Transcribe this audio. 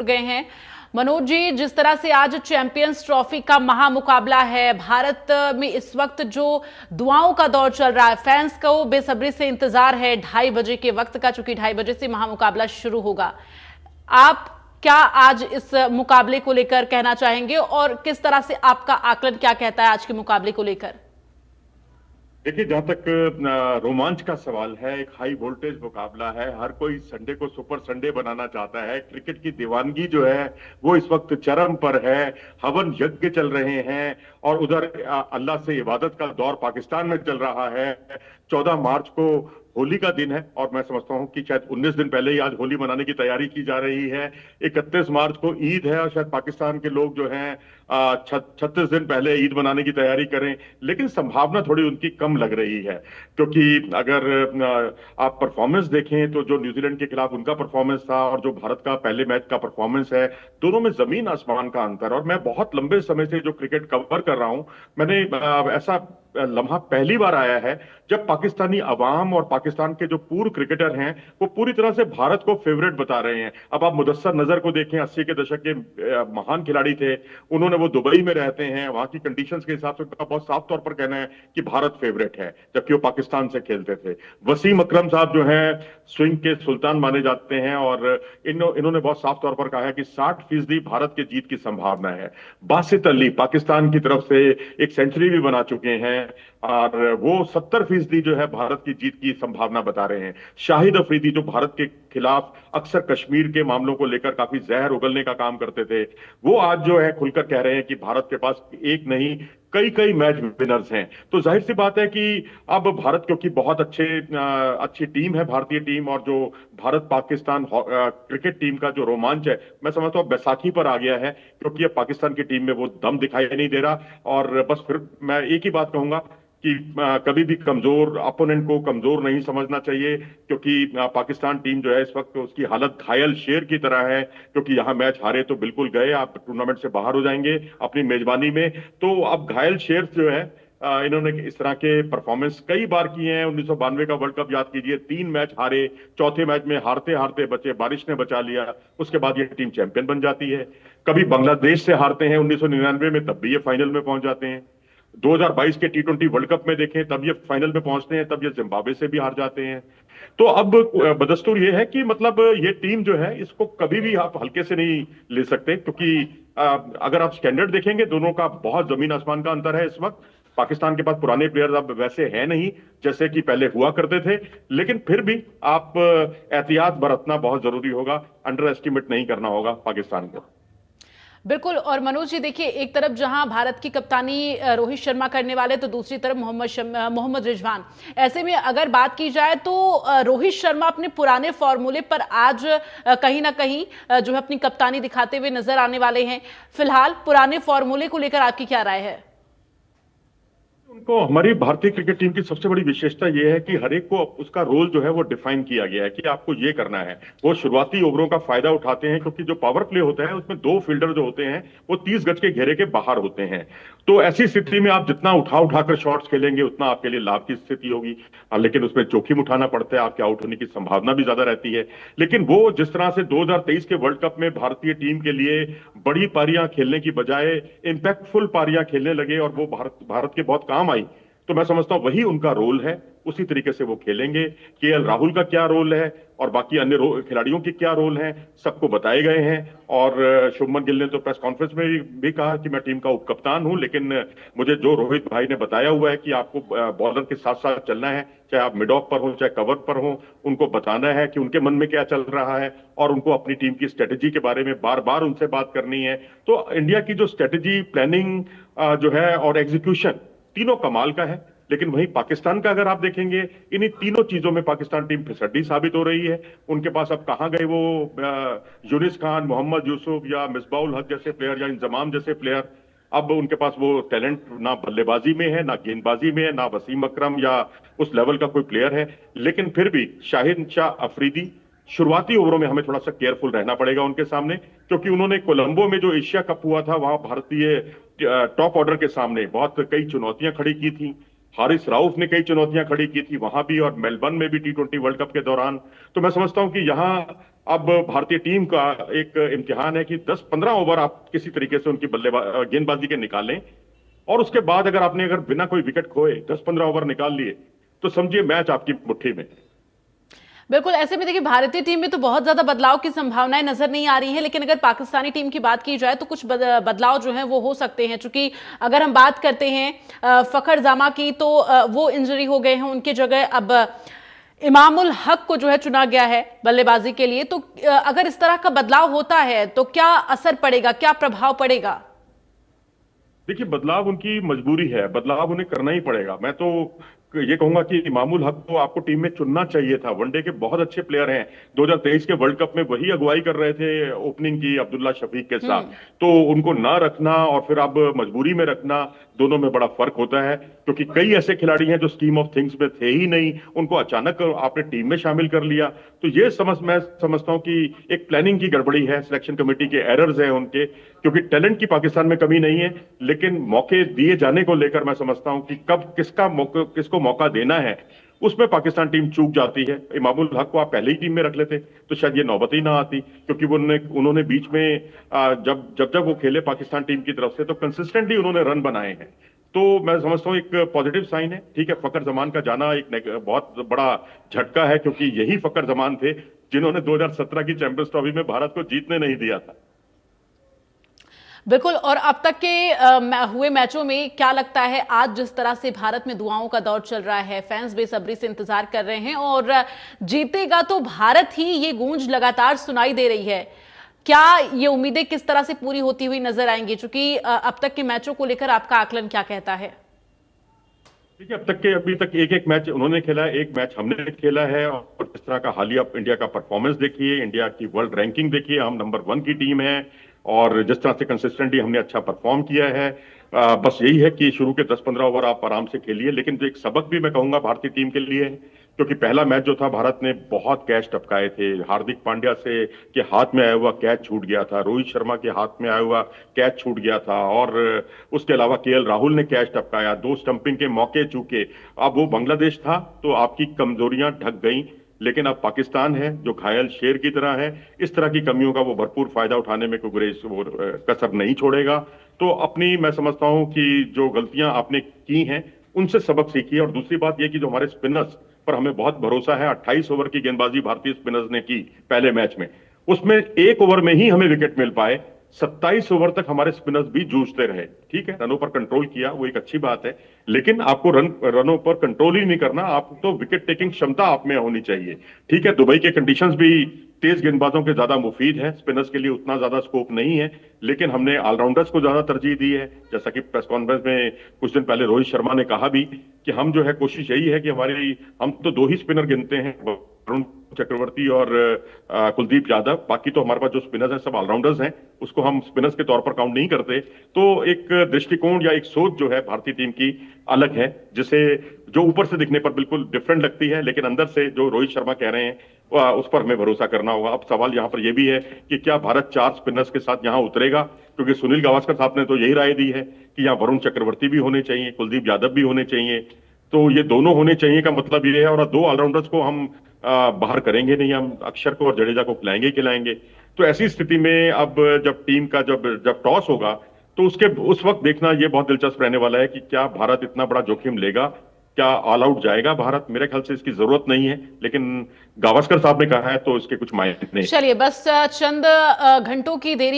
गए हैं मनोज जी। जिस तरह से आज चैंपियंस ट्रॉफी का महामुकाबला है, भारत में इस वक्त जो दुआओं का दौर चल रहा है, फैंस को बेसब्री से इंतजार है 2:30 बजे के वक्त का, चूंकि 2:30 से महामुकाबला शुरू होगा। आप क्या आज इस मुकाबले को लेकर कहना चाहेंगे और किस तरह से आपका आकलन क्या कहता है आज के मुकाबले को लेकर? देखिए, जहां तक रोमांच का सवाल है, एक हाई वोल्टेज मुकाबला है। हर कोई संडे को सुपर संडे बनाना चाहता है। क्रिकेट की दीवानगी जो है वो इस वक्त चरम पर है। हवन यज्ञ चल रहे हैं और उधर अल्लाह से इबादत का दौर पाकिस्तान में चल रहा है। 14 मार्च को होली का दिन है और मैं समझता हूं कि शायद 19 दिन पहले ही आज होली मनाने की तैयारी की जा रही है। 31 मार्च को ईद है और शायद पाकिस्तान के लोग जो हैं 36 दिन पहले ईद मनाने की तैयारी करें। लेकिन संभावना थोड़ी उनकी कम लग रही है, क्योंकि अगर आप परफॉर्मेंस देखें तो जो न्यूजीलैंड के खिलाफ उनका परफॉर्मेंस था और जो भारत का पहले मैच का परफॉर्मेंस है, दोनों में जमीन आसमान का अंतर। और मैं बहुत लंबे समय से जो क्रिकेट कवर कर रहा हूं, मैंने ऐसा लम्हा पहली बार आया है जब पाकिस्तानी अवाम और पाकिस्तान के जो पूर्व क्रिकेटर हैं वो पूरी तरह से भारत को फेवरेट बता रहे हैं। अब आप मुदस्सर नजर को देखें, 80 के दशक के महान खिलाड़ी थे। उन्होंने, वो दुबई में रहते हैं, वहां की कंडीशंस के हिसाब से उनका बहुत साफ तौर पर कहना है कि भारत फेवरेट है, जबकि वो पाकिस्तान से खेलते थे। वसीम अकरम साहब जो हैं स्विंग के सुल्तान माने जाते हैं और इन्होंने बहुत साफ तौर पर कहा है कि 60% भारत के जीत की संभावना है। बासित अली पाकिस्तान की तरफ से एक सेंचुरी भी बना चुके हैं और वो 70% जो है भारत की जीत की संभावना बता रहे हैं। शाहिद अफरीदी जो भारत के खिलाफ अक्सर कश्मीर के मामलों को लेकर काफी जहर उगलने का काम करते थे, वो आज जो है खुलकर कह रहे हैं कि भारत के पास एक नहीं कई कई मैच विनर्स हैं। तो जाहिर सी बात है कि अब भारत, क्योंकि बहुत अच्छी टीम है भारतीय टीम, और जो भारत पाकिस्तान क्रिकेट टीम का जो रोमांच है, मैं समझता हूँ बैसाखी पर आ गया है, क्योंकि अब पाकिस्तान की टीम में वो दम दिखाई नहीं दे रहा। और बस फिर मैं एक ही बात कहूंगा कि कभी भी कमजोर अपोनेंट को कमजोर नहीं समझना चाहिए, क्योंकि पाकिस्तान टीम जो है इस वक्त उसकी हालत घायल शेर की तरह है। क्योंकि यहाँ मैच हारे तो बिल्कुल गए, आप टूर्नामेंट से बाहर हो जाएंगे अपनी मेजबानी में। तो अब घायल शेर जो है, इन्होंने इस तरह के परफॉर्मेंस कई बार किए हैं। 1992 का वर्ल्ड कप याद कीजिए, 3 मैच हारे, चौथे मैच में हारते हारते बचे, बारिश ने बचा लिया, उसके बाद ये टीम चैंपियन बन जाती है। कभी बांग्लादेश से हारते हैं 1999 में, तब भी ये फाइनल में पहुंच जाते हैं। 2022 के T20 वर्ल्ड कप में देखें, तब ये फाइनल में पहुंचते हैं, तब ये जिम्बाब्वे से भी हार जाते हैं। तो अब बदस्तूर ये है कि मतलब ये टीम जो है इसको कभी भी आप हल्के से नहीं ले सकते, क्योंकि अगर आप स्टैंडर्ड देखेंगे दोनों का बहुत जमीन आसमान का अंतर है। इस वक्त पाकिस्तान के पास पुराने प्लेयर्स अब वैसे हैं नहीं जैसे कि पहले हुआ करते थे, लेकिन फिर भी आप एहतियात बरतना बहुत जरूरी होगा, अंडर एस्टिमेट नहीं करना होगा पाकिस्तान को। बिल्कुल। और मनोज जी देखिए, एक तरफ जहां भारत की कप्तानी रोहित शर्मा करने वाले, तो दूसरी तरफ मोहम्मद रिजवान। ऐसे में अगर बात की जाए तो रोहित शर्मा अपने पुराने फॉर्मूले पर आज कहीं ना कहीं जो है अपनी कप्तानी दिखाते हुए नजर आने वाले हैं। फिलहाल पुराने फॉर्मूले को लेकर आपकी क्या राय है? उनको, हमारी भारतीय क्रिकेट टीम की सबसे बड़ी विशेषता यह है कि हर एक को उसका रोल जो है वो डिफाइन किया गया है कि आपको ये करना है। वो शुरुआती ओवरों का फायदा उठाते हैं, क्योंकि जो पावर प्ले होता है उसमें 2 फील्डर जो होते हैं वो 30 गज के घेरे के बाहर होते हैं। तो ऐसी स्थिति में आप जितना उठाकर शॉट्स खेलेंगे उतना आपके लिए लाभ की स्थिति होगी। लेकिन उसमें जोखिम उठाना पड़ता है, आपके आउट होने की संभावना भी ज्यादा रहती है। लेकिन वो जिस तरह से 2023 के वर्ल्ड कप में भारतीय टीम के लिए बड़ी पारियां खेलने की बजाय इंपैक्टफुल पारियां खेलने लगे और वो भारत के बहुत काम आई, तो मैं समझता हूं वही उनका रोल है, उसी तरीके से वो खेलेंगे। केएल राहुल का क्या रोल है और बाकी अन्य खिलाड़ियों के क्या रोल हैं, सबको बताए गए हैं। और शुभमन गिल ने तो प्रेस कॉन्फ्रेंस में भी कहा कि मैं टीम का उपकप्तान हूं, लेकिन मुझे जो रोहित भाई ने बताया हुआ है कि आपको बॉलर के साथ साथ चलना है, चाहे आप मिड ऑफ पर हो चाहे कवर पर हो, उनको बताना है कि उनके मन में क्या चल रहा है और उनको अपनी टीम की स्ट्रेटेजी के बारे में बार बार उनसे बात करनी है। तो इंडिया की जो स्ट्रेटेजी प्लानिंग जो है और एग्जीक्यूशन, तीनों कमाल का है। लेकिन वहीं पाकिस्तान का अगर आप देखेंगे, इन्हीं तीनों चीजों में पाकिस्तान टीम फिसड्डी साबित हो रही है। उनके पास अब कहां गए वो यूनिस खान, मोहम्मद यूसुफ या मिसबाउल हक जैसे प्लेयर या इंजमाम जैसे प्लेयर? अब उनके पास वो टैलेंट ना बल्लेबाजी में है, ना गेंदबाजी में है, ना वसीम अकरम या उस लेवल का कोई प्लेयर है। लेकिन फिर भी शाहिद शाह अफरीदी, शुरुआती ओवरों में हमें थोड़ा सा केयरफुल रहना पड़ेगा उनके सामने, क्योंकि उन्होंने कोलंबो में जो एशिया कप हुआ था वहां भारतीय टॉप ऑर्डर के सामने बहुत कई चुनौतियां खड़ी की थी। हारिस राउफ ने कई चुनौतियां खड़ी की थी वहां भी, और मेलबर्न में भी T20 वर्ल्ड कप के दौरान। तो मैं समझता हूं कि यहाँ अब भारतीय टीम का एक इम्तिहान है कि 10-15 ओवर आप किसी तरीके से उनकी गेंदबाजी के निकालें, और उसके बाद अगर बिना कोई विकेट खोए 10-15 ओवर निकाल लिए तो समझिए मैच आपकी मुट्ठी में। बिल्कुल, ऐसे में देखिए भारतीय टीम में तो बहुत ज्यादा बदलाव की संभावनाएं नजर नहीं आ रही हैं, लेकिन अगर पाकिस्तानी टीम की बात की जाए तो कुछ बदलाव जो हैं वो हो सकते हैं। चूंकि अगर हम बात करते हैं फखर जामा की, तो वो इंजरी हो गए हैं, उनकी जगह अब इमामुल हक को जो है चुना गया है बल्लेबाजी के लिए। तो अगर इस तरह का बदलाव होता है तो क्या असर पड़ेगा, क्या प्रभाव पड़ेगा? देखिए, बदलाव उनकी मजबूरी है, बदलाव उन्हें करना ही पड़ेगा। मैं तो ये कहूंगा कि इमामुल हक को आपको टीम में चुनना चाहिए था। वनडे के बहुत अच्छे प्लेयर हैं, 2023 के वर्ल्ड कप में वही अगुवाई कर रहे थे ओपनिंग की अब्दुल्ला शफीक के साथ। तो उनको ना रखना और फिर अब मजबूरी में रखना, दोनों में बड़ा फर्क होता है। क्योंकि कई ऐसे खिलाड़ी हैं जो स्कीम ऑफ थिंग्स में थे ही नहीं, उनको अचानक आपने टीम में शामिल कर लिया। तो मैं समझता हूं कि एक प्लानिंग की गड़बड़ी है, सिलेक्शन कमेटी के एरर्स हैं उनके। क्योंकि टैलेंट की पाकिस्तान में कमी नहीं है, लेकिन मौके दिए जाने को लेकर मैं समझता हूं कि कब किसको मौका देना है, उसमें पाकिस्तान टीम चूक जाती है। इमामुल हक को आप पहले ही टीम में रख लेते तो शायद ये नौबत ही ना आती। क्योंकि उन्होंने बीच में जब वो खेले पाकिस्तान टीम की तरफ से तो कंसिस्टेंटली उन्होंने रन बनाए हैं। तो मैं समझता हूँ एक पॉजिटिव साइन है। ठीक है, फकर जमान का जाना एक बहुत बड़ा झटका है, क्योंकि यही फकर जमान थे जिन्होंने 2017 की चैंपियंस ट्रॉफी में भारत को जीतने नहीं दिया था। बिल्कुल, और अब तक के हुए मैचों में क्या लगता है, आज जिस तरह से भारत में दुआओं का दौर चल रहा है, फैंस बेसब्री से इंतजार कर रहे हैं और जीतेगा तो भारत ही, ये गूंज लगातार सुनाई दे रही है। क्या ये उम्मीदें किस तरह से पूरी होती हुई नजर आएंगी? क्योंकि अब तक के मैचों को लेकर आपका आकलन क्या कहता है? देखिए, अभी तक एक एक मैच उन्होंने खेला है, एक मैच हमने खेला है। और जिस तरह का हालिया इंडिया का परफॉर्मेंस देखिए, इंडिया की वर्ल्ड रैंकिंग देखिए, हम नंबर 1 की टीम है। और जिस तरह से कंसिस्टेंटली हमने अच्छा परफॉर्म किया है, बस यही है कि शुरू के 10-15 ओवर आप आराम से खेलिए। लेकिन जो एक सबक भी मैं कहूंगा भारतीय टीम के लिए है, क्योंकि पहला मैच जो था भारत ने बहुत कैच टपकाए थे। हार्दिक पांड्या से के हाथ में आया हुआ कैच छूट गया था, रोहित शर्मा के हाथ में आया हुआ कैच छूट गया था, और उसके अलावा केएल राहुल ने कैच टपकाया, 2 स्टंपिंग के मौके चूके। अब वो बांग्लादेश था तो आपकी कमजोरियां ढक गई, लेकिन अब पाकिस्तान है जो घायल शेर की तरह है। इस तरह की कमियों का वो भरपूर फायदा उठाने में कोई कसर नहीं छोड़ेगा। तो मैं समझता हूं कि जो गलतियां आपने की हैं उनसे सबक सीखिए। और दूसरी बात यह कि जो हमारे स्पिनर्स पर हमें बहुत भरोसा है, 28 ओवर की गेंदबाजी भारतीय स्पिनर्स ने की पहले मैच में, उसमें 1 ओवर में ही हमें विकेट मिल पाए। 27 ओवर तक हमारे स्पिनर्स भी जूझते रहे। ठीक है, रनों पर कंट्रोल किया, वो एक अच्छी बात है, लेकिन आपको रनों पर कंट्रोल ही नहीं करना, आप तो विकेट टेकिंग क्षमता आप में होनी चाहिए। ठीक है, दुबई के कंडीशंस भी तेज गेंदबाजों के ज्यादा मुफीद है, स्पिनर्स के लिए उतना ज्यादा स्कोप नहीं है, लेकिन हमने ऑलराउंडर्स को ज्यादा तरजीह दी है। जैसा कि प्रेस कॉन्फ्रेंस में कुछ दिन पहले रोहित शर्मा ने कहा भी कि हम जो है कोशिश यही है कि हम तो 2 ही स्पिनर गिनते हैं, वरुण चक्रवर्ती और कुलदीप यादव। बाकी तो हमारे पास जो स्पिनर्स हैं सब ऑलराउंडर्स हैं, उसको हम स्पिनर्स के तौर पर काउंट नहीं करते। तो एक दृष्टिकोण या एक सोच जो है भारतीय टीम की अलग है, जो ऊपर से दिखने पर बिल्कुल डिफरेंट लगती है, लेकिन अंदर से जो रोहित शर्मा कह रहे हैं उस पर हमें भरोसा करना होगा। अब सवाल यहाँ पर यह भी है कि क्या भारत 4 स्पिनर्स के साथ यहाँ उतरेगा, क्योंकि सुनील गावस्कर साहब ने तो यही राय दी है कि यहाँ वरुण चक्रवर्ती भी होने चाहिए, कुलदीप यादव भी होने चाहिए। तो ये दोनों होने चाहिए का मतलब ये है, और 2 ऑलराउंडर्स को हम बाहर करेंगे नहीं, हम अक्षर को और जडेजा को खिलाएंगे। तो ऐसी स्थिति में अब जब टीम का जब टॉस होगा तो उस वक्त देखना ये बहुत दिलचस्प रहने वाला है कि क्या भारत इतना बड़ा जोखिम लेगा, क्या ऑल आउट जाएगा भारत। मेरे ख्याल से इसकी जरूरत नहीं है, लेकिन गावस्कर साहब ने कहा है तो इसके कुछ मायने नहीं। चलिए, बस चंद घंटों की देरी